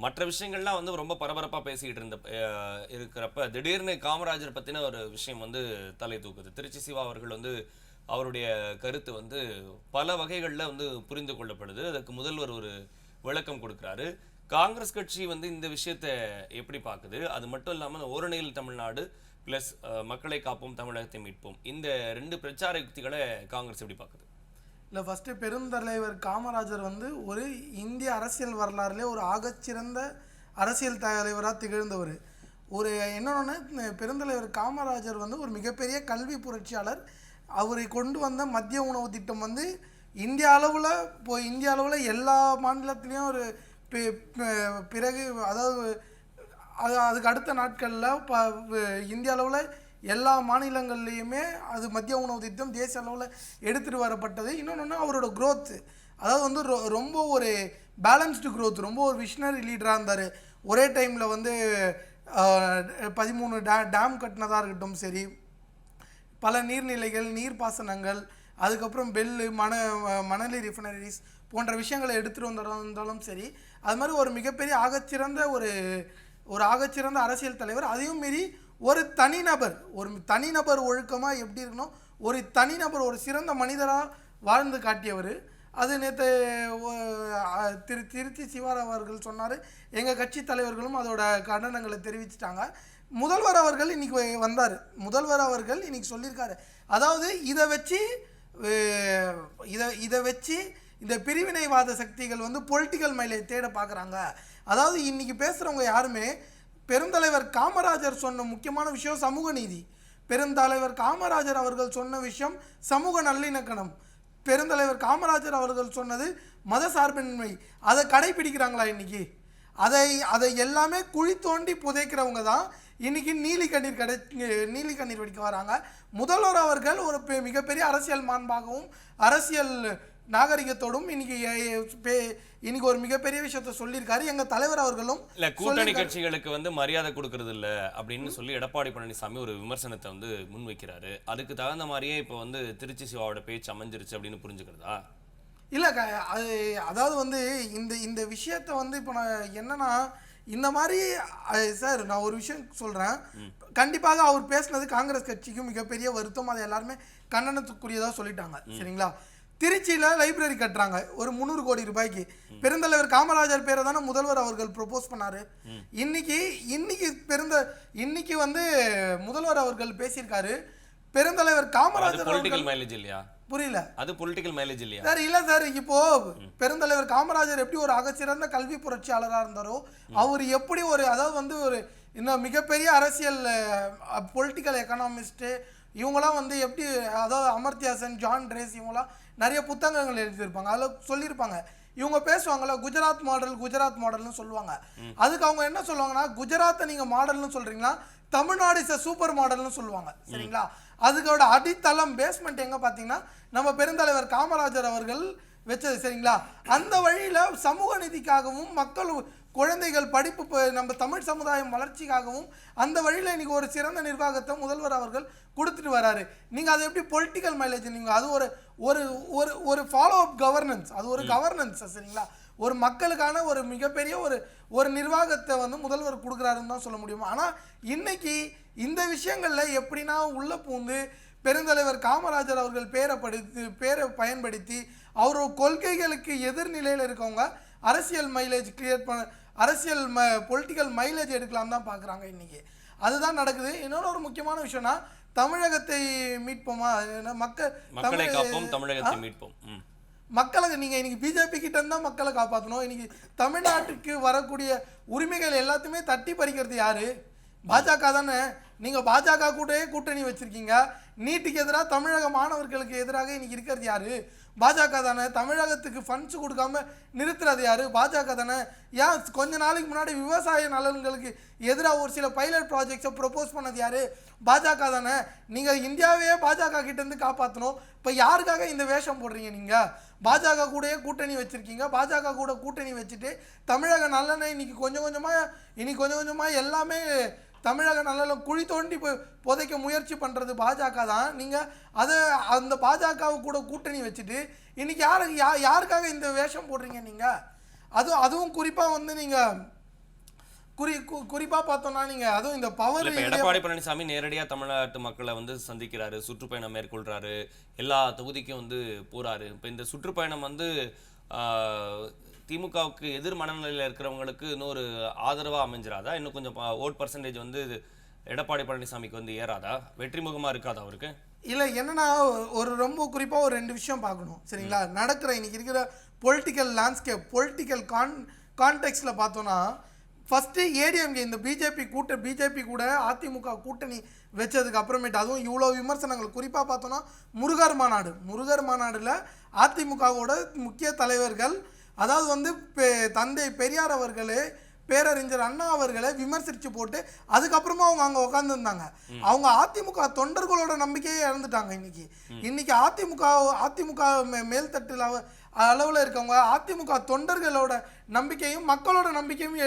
மற்ற விஷயங்கள்லாம் வந்து ரொம்ப பரபரப்பா பேசிக்கிட்டு இருக்கிறப்ப திடீர்னு காமராஜர் பத்தின ஒரு விஷயம் வந்து தலை தூக்குது. திருச்சி சிவா அவர்கள் வந்து அவருடைய கருத்து வந்து பல வகைகள்ல வந்து புரிந்து கொள்ளப்படுது. அதுக்கு முதல்வர் ஒரு விளக்கம் கொடுக்கிறாரு. காங்கிரஸ் கட்சி வந்து இந்த விஷயத்த எப்படி பார்க்குது? அது மட்டும் இல்லாம இந்த ஓரணியில் தமிழ்நாடு பிளஸ் மக்களை காப்போம் தமிழகத்தை மீட்போம் இந்த 2 பிரச்சார யுக்திகளை காங்கிரஸ் எப்படி பார்க்குது? இல்லை, ஃபஸ்ட்டு பெருந்தலைவர் காமராஜர் வந்து ஒரு இந்திய அரசியல் வரலாறுலேயே ஒரு ஆகச்சிறந்த அரசியல் தலைவராக திகழ்ந்தவர். ஒரு என்னென்னா, பெருந்தலைவர் காமராஜர் வந்து ஒரு மிகப்பெரிய கல்வி புரட்சியாளர். அவரை கொண்டு வந்த மதிய உணவு திட்டம் வந்து இந்திய அளவில் எல்லா மாநிலத்திலையும் ஒரு பிறகு அதாவது அதுக்கு அடுத்த நாட்களில் இந்திய அளவில் எல்லா மாநிலங்கள்லேயுமே அது மதிய உணவு திட்டம் தேசிய அளவில் எடுத்துகிட்டு வரப்பட்டது. இன்னொன்று அவரோட க்ரோத்து, அதாவது வந்து ரொம்ப ஒரு பேலன்ஸ்டு க்ரோத், ரொம்ப ஒரு விஷனரி லீடராக இருந்தார். ஒரே டைமில் வந்து 13 டேம் கட்டினதாக இருக்கட்டும் சரி, பல நீர்நிலைகள் நீர்ப்பாசனங்கள், அதுக்கப்புறம் மணலி ரிஃபைனரிஸ் போன்ற விஷயங்களை எடுத்துகிட்டு வந்தாலும் சரி, அது மாதிரி ஒரு மிகப்பெரிய ஆகச்சிறந்த அரசியல் தலைவர். அதையும் மீறி ஒரு தனிநபர் ஒழுக்கமாக எப்படி இருக்கணும், ஒரு தனிநபர் ஒரு சிறந்த மனிதராக வாழ்ந்து காட்டியவர். அது நேற்று திருச்சி சிவாராவ் அவர்கள் சொன்னார். எங்கள் கட்சி தலைவர்களும் அதோட கண்டனங்களை தெரிவிச்சிட்டாங்க. முதல்வர் அவர்கள் இன்னைக்கு வந்தார். முதல்வர் அவர்கள் இன்னைக்கு சொல்லியிருக்காரு, அதாவது இதை வச்சு இந்த பிரிவினைவாத சக்திகள் வந்து பொலிட்டிக்கல் மைலேஜ் தேட பார்க்குறாங்க. அதாவது இன்னைக்கு பேசுகிறவங்க யாருமே பெருந்தலைவர் காமராஜர் சொன்ன முக்கியமான விஷயம் சமூக நீதி. பெருந்தலைவர் காமராஜர் அவர்கள் சொன்ன விஷயம் சமூக நல்லிணக்கணம். பெருந்தலைவர் காமராஜர் அவர்கள் சொன்னது மத சார்பின்மை. அதை கடைபிடிக்கிறாங்களா இன்னைக்கு? அதை எல்லாமே குழி தோண்டி புதைக்கிறவங்க தான் இன்னைக்கு நீலி கண்ணீர் வடிக்க வராங்க. முதல்வர் அவர்கள் ஒரு மிகப்பெரிய அரசியல் மாண்பாகவும் அரசியல் நாகரிகத்தோடும் இன்னைக்கு ஒரு மிகப்பெரிய விஷயத்த சொல்லியிருக்காரு. எங்க தலைவர் அவர்களும் இல்ல கூட்டணி கட்சிகளுக்கு வந்து மரியாதை கொடுக்கறது இல்ல அப்படின்னு சொல்லி எடப்பாடி பழனிசாமி ஒரு விமர்சனத்தை வந்து முன்வைக்கிறாரு. அதுக்கு தகுந்த மாதிரியே இப்ப வந்து திருச்சி சிவாவோட பேச்சு அமைஞ்சிருச்சு அப்படின்னு புரிஞ்சுக்கிறதா? இல்ல, அதாவது வந்து இந்த விஷயத்த வந்து இப்போ நான் என்னன்னா, இந்த மாதிரி சார் நான் ஒரு விஷயம் சொல்றேன். கண்டிப்பாக அவர் பேசுனது காங்கிரஸ் கட்சிக்கும் மிகப்பெரிய வருத்தம். அதை எல்லாருமே கண்டனத்துக்குரியதாக சொல்லிட்டாங்க. சரிங்களா? திருச்சியில் லைப்ரரி கட்டுறாங்க ஒரு 300 கோடி ரூபாய்க்கு. பெருந்தலைவர் காமராஜர் பேரை தானே முதல்வர் அவர்கள் ப்ரொபோஸ் பண்ணாரு. இன்னைக்கு வந்து முதல்வர் அவர்கள் பேசியிருக்காரு. பெருந்தலைவர் காமராஜர் பொலிட்டிக்கல் மைலேஜ் இல்லையா? புரியல. அது பொலிட்டிக்கல் மைலேஜ் இல்லையா சார்? இல்ல சார், இப்போ பெருந்தலைவர் காமராஜர் எப்படி ஒரு ஆகச்சிறந்த கல்வி புரட்சியாளராக இருந்தாரோ, அவர் எப்படி அதாவது வந்து இன்னும் மிகப்பெரிய அரசியல் பொலிட்டிக்கல் எக்கனாமிஸ்ட்டு இவங்களாம் வந்து எப்படி, அதாவது அமர்த்தியாசன், ஜான் ரேஸ் இவங்களாம் நிறைய புத்தகங்கள் எழுதியிருப்பாங்க. அதில் சொல்லியிருப்பாங்க, இவங்க பேசுவாங்கல்ல குஜராத் மாடல்னு சொல்லுவாங்க. அதுக்கு அவங்க என்ன சொல்லுவாங்கன்னா, குஜராத்தை நீங்கள் மாடல்னு சொல்கிறீங்கன்னா தமிழ்நாடு இஸ் சூப்பர் மாடல்னு சொல்லுவாங்க. சரிங்களா? அதுக்கோட அடித்தளம் பேஸ்மெண்ட் எங்கே பார்த்தீங்கன்னா நம்ம பெருந்தலைவர் காமராஜர் அவர்கள் வச்சது. சரிங்களா? அந்த வழியில் சமூக நீதிக்காகவும் குழந்தைகள் படிப்பு, நம்ம தமிழ் சமுதாயம் வளர்ச்சிக்காகவும் அந்த வழியில் இன்னைக்கு ஒரு சிறந்த நிர்வாகத்தை முதல்வர் அவர்கள் கொடுத்துட்டு வராரு. நீங்கள் அதை எப்படி பொலிட்டிக்கல் மைலேஜ், நீங்கள் அது ஒரு ஃபாலோ அப் கவர்னன்ஸ், அது ஒரு கவர்னன்ஸ். சரிங்களா? ஒரு மக்களுக்கான ஒரு மிகப்பெரிய ஒரு நிர்வாகத்தை வந்து முதல்வர் கொடுக்குறாருன்னு தான் சொல்ல முடியும். ஆனால் இன்னைக்கு இந்த விஷயங்களில் எப்படின்னா உள்ளே பூந்து பெருந்தலைவர் காமராஜர் அவர்கள் பேரை பயன்படுத்தி அவரோட கொள்கைகளுக்கு எதிர்நிலையில் இருக்கவங்க அரசியல் மைலேஜ் கிரியேட் பொலிட்டிக்கல் மைலேஜ் எடுக்கலாம் தான் பார்க்குறாங்க இன்னைக்கு. அதுதான் நடக்குது. இன்னொன்று ஒரு முக்கியமான விஷயம்னா, தமிழகத்தை மீட்போமா, மக்களை காப்போம் தமிழகத்தை மீட்போம். மக்களை நீங்கள் இன்னைக்கு பிஜேபி கிட்ட இருந்தால் மக்களை காப்பாற்றணும். இன்னைக்கு தமிழ்நாட்டுக்கு வரக்கூடிய உரிமைகள் எல்லாத்தையுமே தட்டி பறிக்கிறது யாரு? பாஜக தானே. நீங்கள் பாஜக கூடயே கூட்டணி வச்சிருக்கீங்க. நீட்டுக்கு எதிராக தமிழக மாணவர்களுக்கு எதிராக இன்னைக்கு இருக்கிறது யாரு? பாஜக தானே. தமிழகத்துக்கு ஃபண்ட்ஸ் கொடுக்காம நிறுத்துறது யாரு? பாஜக தானே. ஏன் கொஞ்ச நாளைக்கு முன்னாடி விவசாய நலன்களுக்கு எதிராக ஒரு சில பைலட் ப்ராஜெக்ட்ஸை ப்ரொபோஸ் பண்ணது யாரு? பாஜக தானே. நீங்கள் இந்தியாவையே பாஜக கிட்டேருந்து காப்பாற்றணும். இப்போ யாருக்காக இந்த வேஷம் போடுறீங்க? நீங்கள் பாஜக கூடயே கூட்டணி வச்சுருக்கீங்க. பாஜக கூட கூட்டணி வச்சுட்டு தமிழக நலனை இன்னைக்கு கொஞ்சம் கொஞ்சமாக எல்லாமே தமிழக நலனில் குழி தோண்டி புதைக்க முயற்சி பண்ணுறது பாஜக தான். நீங்கள் அந்த பாஜகவை கூட கூட்டணி வச்சுட்டு இன்னைக்கு யாருக்காக இந்த வேஷம் போடுறீங்க நீங்கள்? அதுவும் குறிப்பாக வந்து நீங்கள் குறிப்பா பார்த்தோம்னா நீங்க அதுவும் இந்த பவர் இப்ப எடப்பாடி பழனிசாமி நேரடியா தமிழ்நாட்டு மக்களை வந்து சந்திக்கிறாரு, சுற்றுப்பயணம் மேற்கொள்றாரு, எல்லா தொகுதிக்கும் வந்து போறாரு. இப்ப இந்த சுற்றுப்பயணம் வந்து திமுகவுக்கு எதிர் மனநிலையில இருக்கிறவங்களுக்கு இன்னொரு ஆதரவா அமைஞ்சிராதா? இன்னும் கொஞ்சம் ஓட் பர்சன்டேஜ் வந்து எடப்பாடி பழனிசாமிக்கு வந்து ஏறாதா? வெற்றி முகமா இருக்காதா அவருக்கு? இல்ல என்னன்னா ஒரு ரொம்ப குறிப்பா ஒரு 2 விஷயம் பார்க்கணும் சரிங்களா. நடக்கிற இன்னைக்கு இருக்கிற பொலிட்டிக்கல் லேண்ட்ஸ்கேப், பொலிட்டிக்கல் கான்டெக்ட்ல பார்த்தோம்னா ஃபர்ஸ்ட் ஏடிஎம்கே இந்த பிஜேபி கூட அதிமுக கூட்டணி வச்சதுக்கு அப்புறமேட்டு அதுவும் இவ்வளோ விமர்சனங்கள் குறிப்பாக பார்த்தோம்னா முருகர் மாநாடுல அதிமுகவோட முக்கிய தலைவர்கள் அதாவது வந்து தந்தை பெரியார் அவர்களே பேரறிஞர் அண்ணா அவர்களை விமர்சிச்சு போட்டு அதுக்கப்புறமா அவங்க அங்கே உட்காந்துருந்தாங்க. அவங்க அதிமுக தொண்டர்களோட நம்பிக்கையே இழந்துட்டாங்க. இன்னைக்கு அதிமுக மேல்தட்டில் அளவில் இருக்கவங்க அதிமுக தொண்டர்களோட நம்பிக்கையும் மக்களோட நம்பிக்கையும்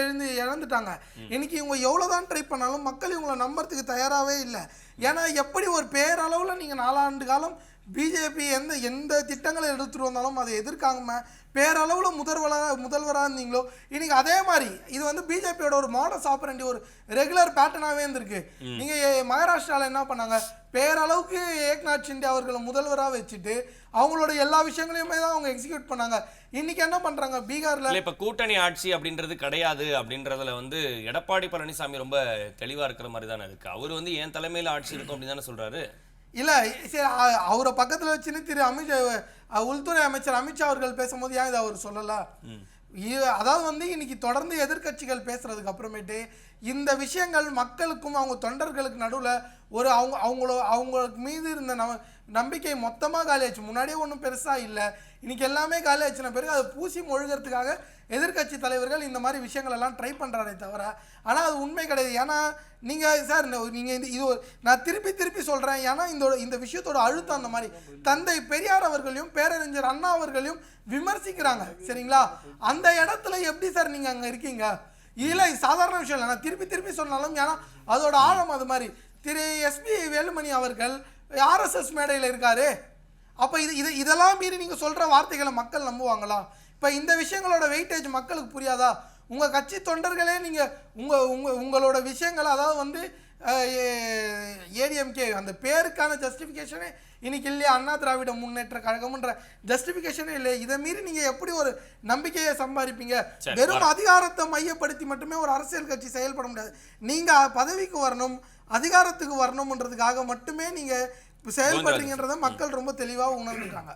இழந்துட்டாங்க. இன்னைக்கு இவங்க எவ்வளோதான் ட்ரை பண்ணாலும் மக்கள் இவங்களை நம்புறதுக்கு தயாராகவே இல்லை. ஏன்னா எப்படி ஒரு பேரளவில் நீங்கள் 4 ஆண்டு காலம் பிஜேபி எந்த திட்டங்களை எடுத்துட்டு வந்தாலும் அதை எதிர்க்காம பேரளவில் முதல்வராக இருந்தீங்களோ இன்னைக்கு அதே மாதிரி இது வந்து பிஜேபியோட ஒரு மாடஸ் ஆப்பரண்டி ஒரு ரெகுலர் பேட்டர்னாகவே இருந்திருக்கு. நீங்கள் மகாராஷ்டிராவில் என்ன பண்ணாங்க, பேரளவுக்கு ஏக்நாத் ஷிண்டே அவர்களை முதல்வராக வச்சுட்டு அவங்களோட எல்லா விஷயங்களையுமே தான் அவங்க எக்ஸிக்யூட் பண்ணாங்க. இன்னைக்கு என்ன பண்றாங்க பீகார்ல இப்ப கூட்டணி ஆட்சி அப்படின்றது கிடையாது அப்படின்றதுல வந்து எடப்பாடி பழனிசாமி ரொம்ப தெளிவா இருக்கிற மாதிரி தானே இருக்கு. அவர் வந்து என் தலைமையில ஆட்சி இருக்கும் அப்படின்னு தானே சொல்றாரு. இல்ல சரி அவரை பக்கத்துல வச்சுன்னு உள்துறை அமைச்சர் அமித்ஷா அவர்கள் பேசும்போது ஏன் இதை அவர் சொல்லல? அதாவது வந்து இன்னைக்கு தொடர்ந்து எதிர்க்கட்சிகள் பேசுறதுக்கு அப்புறமேட்டு இந்த விஷயங்கள் மக்களுக்கும் அவங்க தொண்டர்களுக்கு நடுவில் ஒரு அவங்களுக்கு மீது இருந்த நம்பிக்கை மொத்தமாக காலியாச்சு. முன்னாடியே ஒன்றும் பெருசாக இல்லை, இன்னைக்கு எல்லாமே காலியாச்சுன பிறகு அதை பூசி மொழிகிறதுக்காக எதிர்கட்சி தலைவர்கள் இந்த மாதிரி விஷயங்கள் எல்லாம் ட்ரை பண்ணுறாரே தவிர ஆனால் அது உண்மை கிடையாது. ஏன்னா நீங்கள் சார் நீங்கள் இது நான் திருப்பி சொல்கிறேன். ஏன்னா இந்த விஷயத்தோட அழுத்தம் அந்த மாதிரி தந்தை பெரியார் அவர்களையும் பேரறிஞர் அண்ணா அவர்களையும் விமர்சிக்கிறாங்க சரிங்களா. அந்த இடத்துல எப்படி சார் நீங்கள் அங்கே இருக்கீங்க? இதில் சாதாரண விஷயம் இல்லை, நான் திருப்பி சொன்னாலும் ஏன்னா அதோட ஆழம் அது மாதிரி. திரு எஸ்பி வேலுமணி அவர்கள் ஆர்எஸ்எஸ் மேடையில் இருக்காரு. அப்போ இதெல்லாம் மீறி நீங்கள் சொல்கிற வார்த்தைகளை மக்கள் நம்புவாங்களா? இப்போ இந்த விஷயங்களோட வெயிட்டேஜ் மக்களுக்கு புரியாதா? உங்கள் கட்சி தொண்டர்களே நீங்கள் உங்களோட விஷயங்களை அதாவது வந்து ஏடிஎம்கே அந்த பேருக்கான ஜஸ்டிஃபிகேஷனே இன்னைக்கு இல்லையா, அண்ணா திராவிட முன்னேற்ற கழகம்ன்ற ஜஸ்டிஃபிகேஷனே இல்லை. இதை மீறி நீங்கள் எப்படி ஒரு நம்பிக்கையை சம்பாதிப்பீங்க? வெறும் அதிகாரத்தை மையப்படுத்தி மட்டுமே ஒரு அரசியல் கட்சி செயல்பட முடியாது. நீங்கள் பதவிக்கு வரணும், அதிகாரத்துக்கு வரணும்ன்றதுக்காக மட்டுமே நீங்கள் செயல்படுறீங்கன்றதை மக்கள் ரொம்ப தெளிவாக உணர்ந்துட்டாங்க.